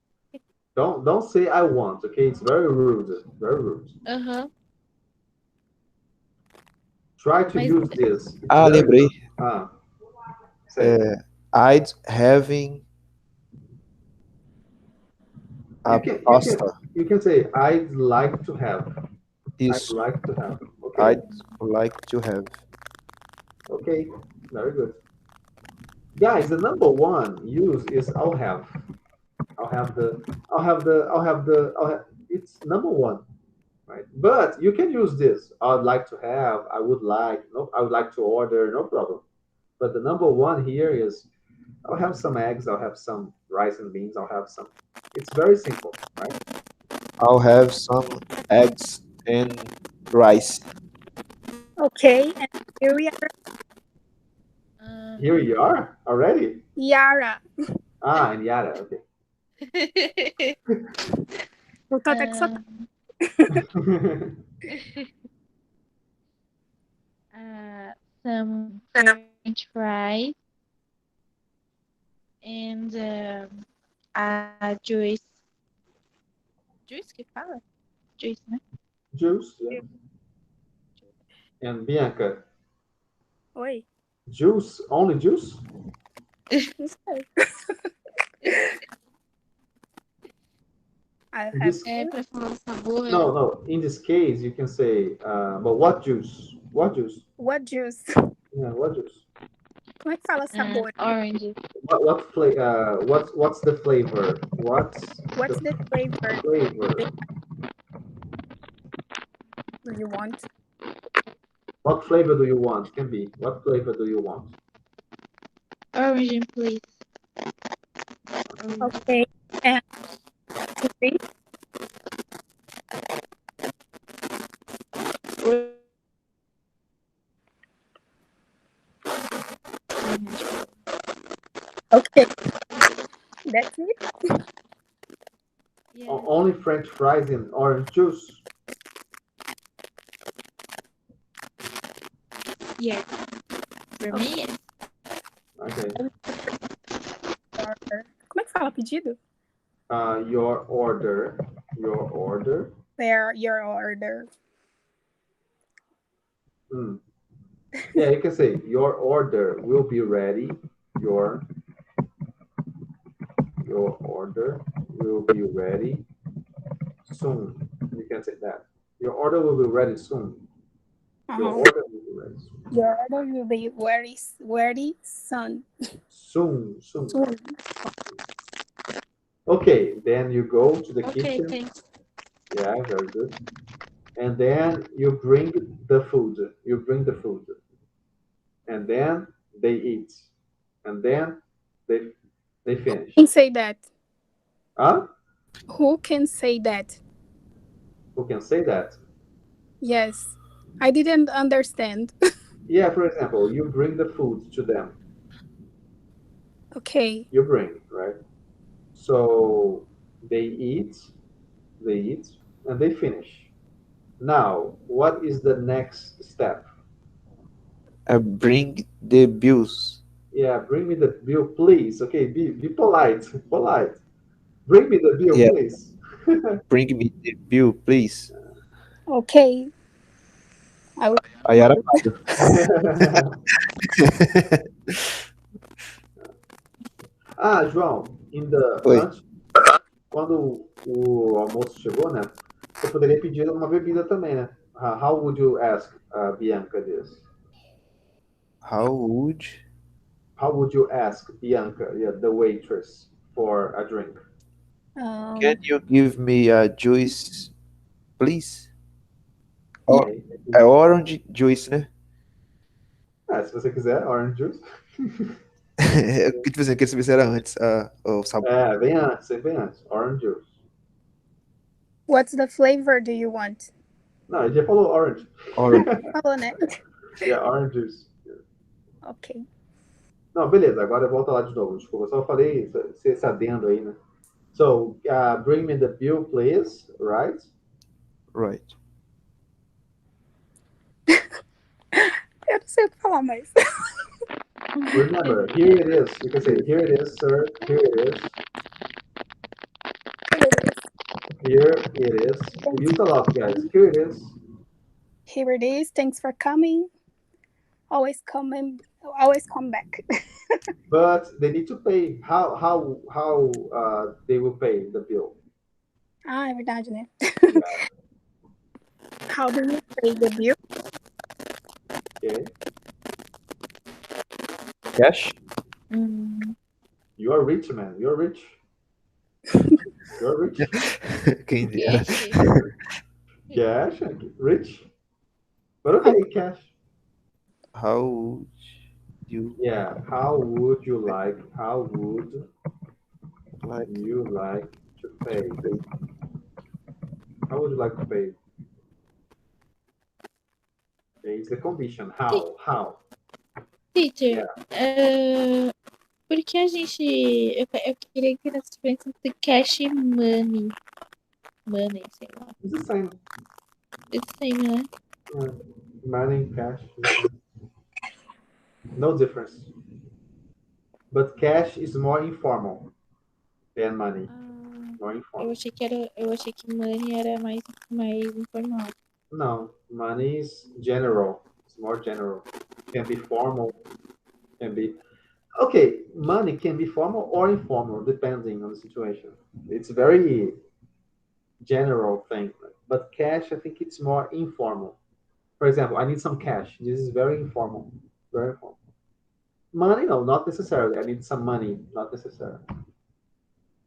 Don't say I want, okay? It's very rude. Very rude. aham, Try to mas use this. It's Ah, very lembrei. good. Ah, say. É, I'd having a You can you can pasta. you can say I'd like to have. I'd Isso. like to have. Okay. I'd like to have. Okay. Very good. Guys, the number one use is I'll have. I'll have the I'll have the I'll have the I'll have it's number one, right? But you can use this. I'd like to have, I would like, no, I would like to order, no problem. But the number one here is I'll have some eggs, I'll have some rice and beans, I'll have some. It's very simple, right? I'll have some eggs and rice. Okay, and here we are. Here you are already. Yara. Ah, and yada, okay. Eu tô até com sotaque. some French fries and a juice. Juice que fala? Juice, né? Juice, yeah. And Bianca, Oi. juice, only juice? Não sei. I In have this, Pra falar o sabor. no, no. In this case, you can say, but what juice? What juice? what juice? Yeah, what juice? Como é que fala sabor? Orange. What's the flavor? What's the flavor Flavor? do you want? What flavor do you want? Can be. What flavor do you want? Orange, please. Okay. And three. Okay. That's it. Yeah. Only French fries and orange juice. Yeah. For me, yes. Okay. Como é que fala pedido? Your order. Your order. There, your order. Mm. Yeah, you can say your order will be ready. Your order will be ready soon. You can say that. Your order will be ready soon. Your order will be ready soon. Your order will be very soon. Soon. Soon. Okay, then you go to the Okay, kitchen. thanks. Yeah, very good. And then you bring the food. You bring the food. And then they eat. And then they finish. Who can say that? Huh? Who can say that? Who can say that? Yes. I didn't understand. Yeah, for example, you bring the food to them. Okay. You bring, right? So they eat, and they finish. Now, what is the next step? Bring the bills. Yeah, bring me the bill, please. Okay, be polite, polite. Bring me the bill, Yeah, please. bring me the bill, please. Okay. I will. Aí era pago. Ah, João, Oi. quando o almoço chegou, né? Você poderia pedir uma bebida também, né? How would you ask Bianca this? How would How would you ask Bianca, yeah, the waitress, for a drink? can you give me a juice, please? Or, Okay. é orange juice, né? Se você quiser, orange juice. Eu queria dizer que esse era antes, o sabor. Vem antes, sempre vem antes. Orange juice. What's the flavor do you want? Não, ele já falou orange. Orange. Falou, né? Yeah, orange juice. Ok. Não, beleza, agora volta lá de novo. Desculpa, só falei esse adendo aí, né? So, bring me the bill, please, right? Right. Eu não sei o que falar mais. Remember, here it is. You can say, here it is, sir. Here it is. Here it is. We use a lot, guys. Here it is. Here it is. Thanks for coming. Always come back. But they need to pay. How they will pay the bill? Ah, é verdade, né? Yeah. How do you pay the bill? Okay. Cash? You are rich, man. You're rich. You're rich. Quem dera. Cash, rich. But okay, cash. How would you Yeah. How would you like like you like to pay? How would you like to pay? Okay, it's the condition. How? Teacher, Yeah. por que a gente. Eu queria que nessa diferença entre cash e money. Money, sei lá. It's the same. Isso aí, né? Money, cash. No difference. But cash is more informal than money. More Eu informal. achei que money era mais informal. No, money is general. It's more general. Can be formal. Can be okay. Money can be formal or informal, depending on the situation. It's very general thing. But cash, I think it's more informal. For example, I need some cash. This is very informal. Very informal. Money, no, not necessarily. I need some money, not necessarily.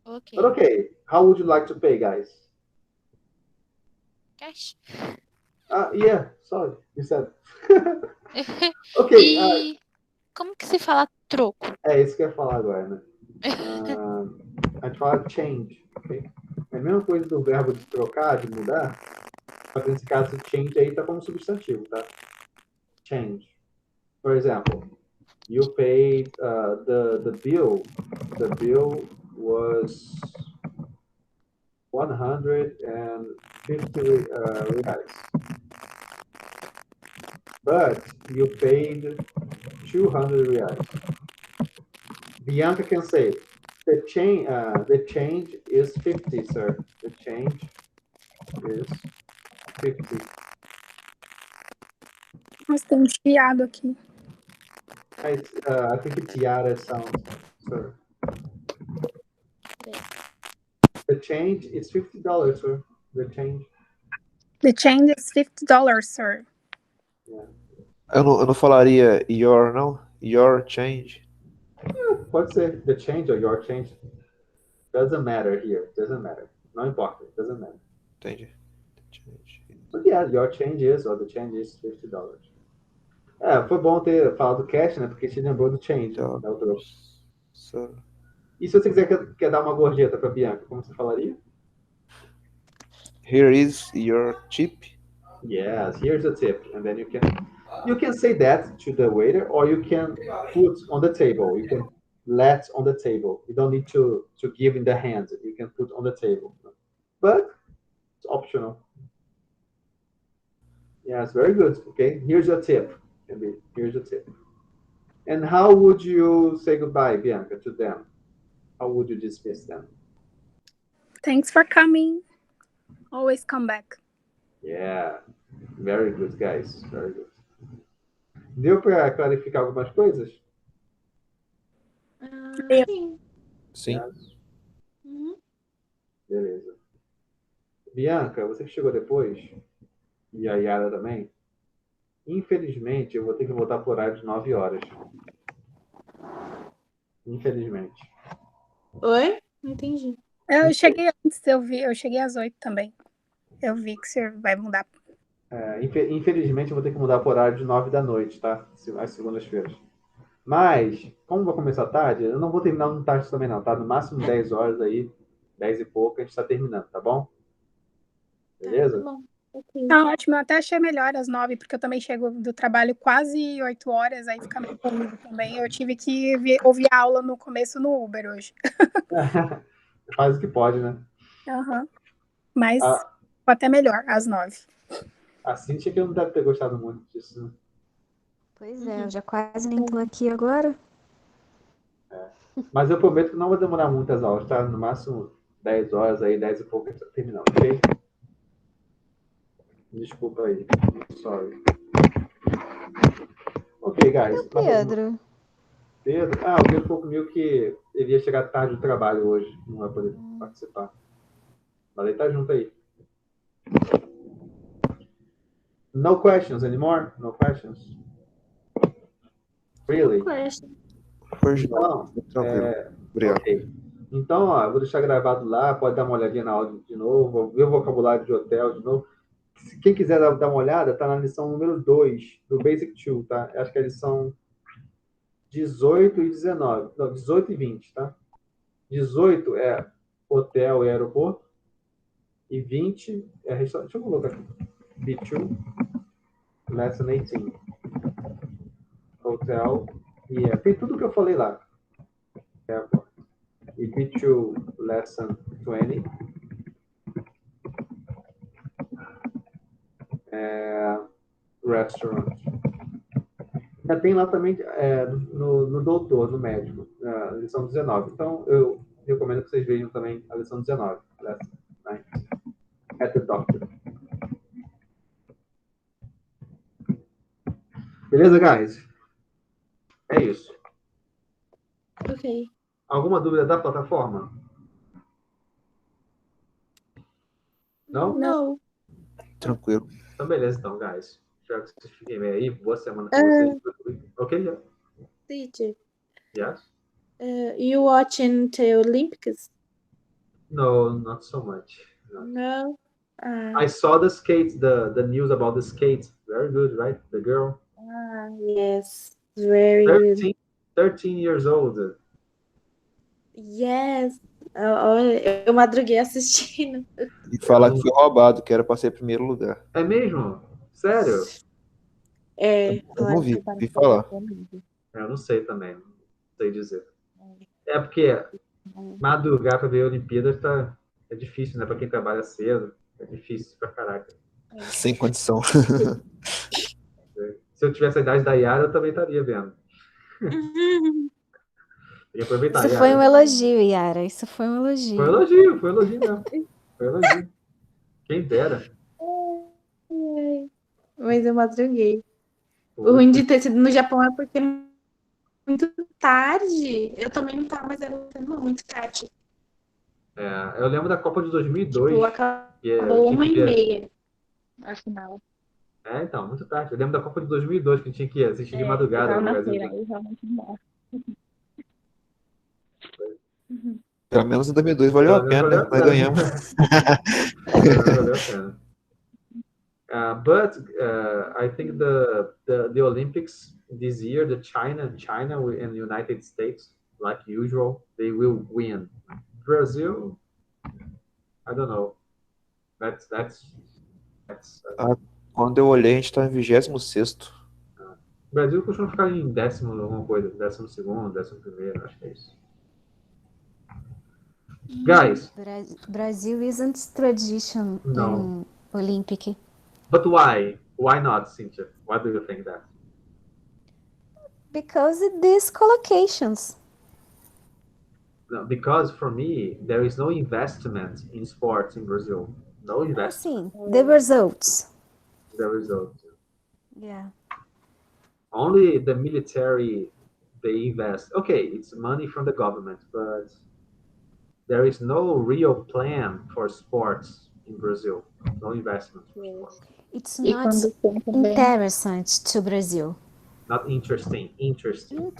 Ok. But okay, how would you like to pay, guys? Cash. Yeah, sorry, you said. Okay. E como que se fala troco? É isso que eu ia falar agora, né? A gente fala change, ok? É a mesma coisa do verbo de trocar, de mudar, só que nesse caso change aí tá como substantivo, tá? Change. For example, you paid the bill. The bill was 150 reais. But you paid 200 reais. Bianca can say, the change is 50, sir. The change is 50. Nossa, tem um chiado aqui. I think it's Yara sound, sir. The change is $50, sir. The change. The change is $50, sir. Yeah. Eu não falaria your, não? Your change. Pode ser the change or your change. Doesn't matter here. Doesn't matter. Não importa. Doesn't matter. Entendi. Change. But yeah, your change is, or the change is $50. Foi bom ter falado do cash, né? Porque te lembrou do change, Então, né? O troco. so, E se você quer dar uma gorjeta para Bianca, como você falaria? here is your tip. Yes, here's a tip, and then you can say that to the waiter, or you can put on the table. You can let on the table. You don't need to give in the hand. You can put on the table, but it's optional. Yes, very good. Okay, here's your tip. Here's your tip. And how would you say goodbye, Bianca, to them? How would you dismiss them? Thanks for coming. Always come back. Yeah, very good, guys. Very good. Deu para clarificar algumas coisas? Sim. Sim. Yes. Beleza. Bianca, você que chegou depois, e a Yara também, infelizmente eu vou ter que voltar para o horário de 9 horas. Infelizmente. Oi? Não entendi. Eu cheguei antes, eu cheguei às 8 também. Eu vi que você vai mudar. Infelizmente eu vou ter que mudar para o horário de 9 da noite, tá? Às segundas-feiras. Mas, como vai começar tarde, eu não vou terminar no tarde também não, tá? No máximo 10 horas aí, 10 e pouco, a gente está terminando, tá bom? Beleza? Bom, ok. Tá ótimo, eu até achei melhor às 9, porque eu também chego do trabalho quase 8 horas, aí fica meio corrido também. Eu tive que ouvir a aula no começo no Uber hoje. Faz o que pode, né? Aham. Mas A, até melhor, às 9. a Cintia que não deve ter gostado muito disso, né? Pois é, eu já quase nem tô aqui agora. Mas eu prometo que não vai demorar muitas aulas, tá? No máximo 10 horas aí, 10 e pouco, a gente tá terminando, ok? Desculpa aí. Sorry. Ok, guys. Pedro. Pedro? Ah, o Pedro falou comigo que ele ia chegar tarde do trabalho hoje, não vai poder participar. Mas ele tá junto aí. No questions anymore? No questions? Really? Question. Hoje não. Não. Tranquilo. Obrigado. Ok. Então, ó, eu vou deixar gravado lá, pode dar uma olhadinha na aula de novo, ver o vocabulário de hotel de novo. Quem quiser dar uma olhada, tá na lição número 2 do Basic 2, tá? Acho que é a lição 18 e 19. Não, 18 e 20, tá? 18 é hotel e aeroporto. E 20 é restaurante. Deixa eu colocar aqui. B2, lesson 18. Hotel. E tem tudo que eu falei lá. Airport. E B2, lesson 20. Restaurant. Já tem lá também no doutor, no médico, na lição 19. Então, eu recomendo que vocês vejam também a lição 19. Lesson 9. At the doctor. Beleza, guys? É isso. Ok. Alguma dúvida da plataforma? Não? Não. Tranquilo. Então, beleza, então, guys. Espero que vocês fiquem bem aí. Boa semana pra vocês. Ok? Yeah. Teacher, Yes? you watching the Olympics? No, not so much. No. No. I saw the skates, the news about the skates. Very good, right? The girl. Yes. Very good. 13 years old. Yes. Olha, eu madruguei assistindo. E falar que foi roubado, que era pra ser primeiro lugar. É mesmo? Sério? É, Eu não vi, falaram vi que foi falar. comigo. Eu não sei também. Não sei dizer. É porque madrugar para ver a Olimpíadas é difícil, né? Para quem trabalha cedo. É difícil pra caraca. Sem condição. Se eu tivesse a idade da Yara, eu também estaria vendo. Tem que aproveitar, Isso foi um Yara. elogio, Yara. Isso foi um elogio. Foi elogio mesmo. Foi elogio. Quem dera. Mas eu madruguei. O ruim de ter sido no Japão é porque muito tarde. Eu também não tava mais não, muito tarde. Eu lembro da Copa de 2002. Tipo, acabou 1h30. afinal. Então, muito tarde. Eu lembro da Copa de 2002, que tinha que assistir de Eu madrugada tava no na Brasil. feira, aí realmente não. Pelo menos em 2002 valeu a pena, né? Nós ganhamos. Valeu a pena. But I think the Olympics this year, China and the United States, like usual, they will win. Brazil, I don't know. That's Quando eu olhei, a gente tá em 26º. Brasil costuma ficar em 10º alguma coisa, 12º, 11º, acho que é isso. Guys. Brazil isn't tradition No. in Olympic. But why? Why not, Cynthia? Why do you think that? Because these collocations. No, because for me, there is no investment in sports in Brazil. No investment. Sim, the results. The result. Yeah. Only the military, they invest. Okay, it's money from the government, but there is no real plan for sports in Brazil. No investment for sports. It's not interessant to Brazil. Not interesting. Interesting,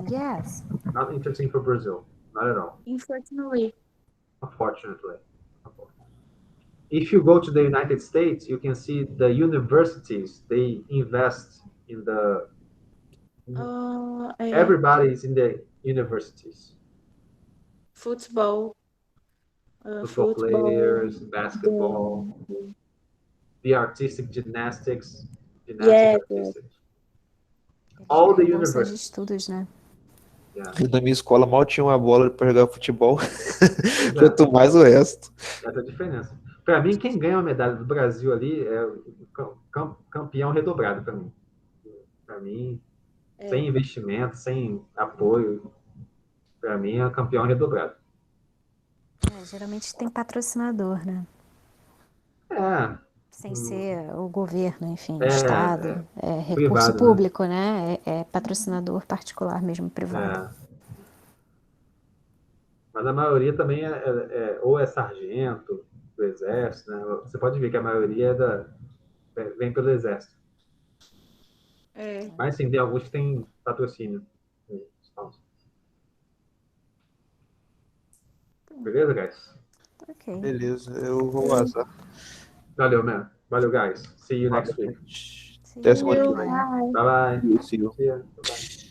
yes. Not interesting for Brazil. Not at all. Unfortunately. If you go to the United States, you can see the universities, they invest in the... Everybody is in the universities. Football Football players, basketball. the artistic gymnastics, Yes, artistic. Eles All the ganham bolsas de universities. estudos, né? Yeah. Na minha escola mal tinha uma bola para jogar futebol. Pois é. Quanto mais o resto. Essa é a diferença. Para mim, quem ganha uma medalha do Brasil ali é o campeão redobrado para mim. Para mim, sem investimento, sem apoio, para mim é campeão redobrado. Geralmente tem patrocinador, né? É, Sem ser o governo, enfim, É, Estado. É recurso privado, né? público, né? É patrocinador particular mesmo, privado. Mas a maioria também ou é sargento do exército, né? Você pode ver que a maioria vem pelo exército. Mas sim, tem alguns que têm patrocínio. Beleza, guys? Ok. Beleza, eu vou vazar. Valeu, man. Valeu, guys. See you next week. See Até you. semana que vem. Bye. Bye bye. See you. See you. Bye.